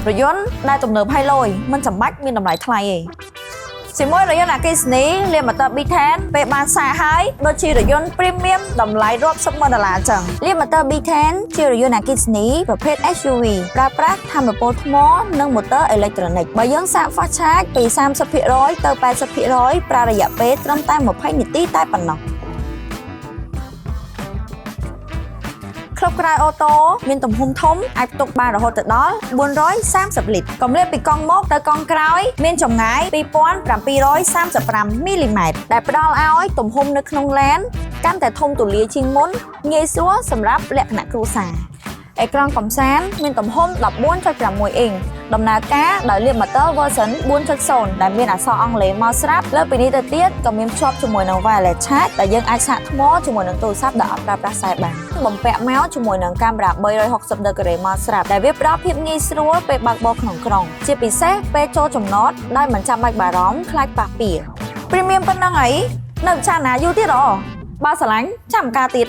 รถยนต์ได้ទំនើបហើយលយមិនចាំបាច់មានតម្លៃថ្លៃទេជាមួយរថយន្តអគ្គិសនីលានម៉ូទ័រ B10 ពេលបានសាកហើយដូចជារថយន្ត Premium តម្លៃរាប់សិបម៉ឺនដុល្លារអញ្ចឹងលានម៉ូទ័រ B10 ជារថយន្តអគ្គិសនីប្រភេទ SUV ប្រើប្រាស់ថាមពលថ្មនិងម៉ូទ័រអេឡិចត្រូនិកបើយើងសាក Fast Charge ពី 30% ទៅ 80% ប្រើរយៈពេលត្រឹមតែ20នាទីតែប៉ុណ្ណោះក្លឹបក្រៅអូតូមានទំហំធំអាចផ្ទុកបានរហូតដល់430លីត្រកម្រិតពីកង់មុខទៅកង់ក្រោយមានចម្ងាយ2735មីលីម៉ែត្រដែលផ្ដល់ឲ្យទំហំនៅក្នុងឡានកាន់តែធំទូលាយជាងមុនងាយស្រួលសម្រាប់លក្ខណៈគ្រួសារអេក្រង់កំសាន្តមានទំហំ 14.6 អ៊ីងដំណើរការដោយលានម៉ូទ័រ version 4.0 ដែលមានអក្សរអង់គ្លេសមកស្រាប់លើពីនេះទៅទៀតក៏មានភ្ជាប់ជាមួយនឹង wireless charge ដែលយើងអាចសាកថ្មជាមួយនឹងទូរស័ព្ទដែលអត់ប្រើប្រាស់ខ្សែបានបំពាក់មកជាមួយនឹងកាមេរ៉ា360ដឺក្រេមកស្រាប់ដែលវាផ្ដល់ភាពងាយស្រួលពេលបើកបរក្នុងក្រុងជាពិសេសពេលចូលចំណតដោយមិនចាំបាច់បារម្ភខ្លាចប៉ះពាល Premium ប៉ុណ្ណឹងអីនៅចាណាយូរទៀតហ៎បើស្រឡាញ់ចាំការទៀត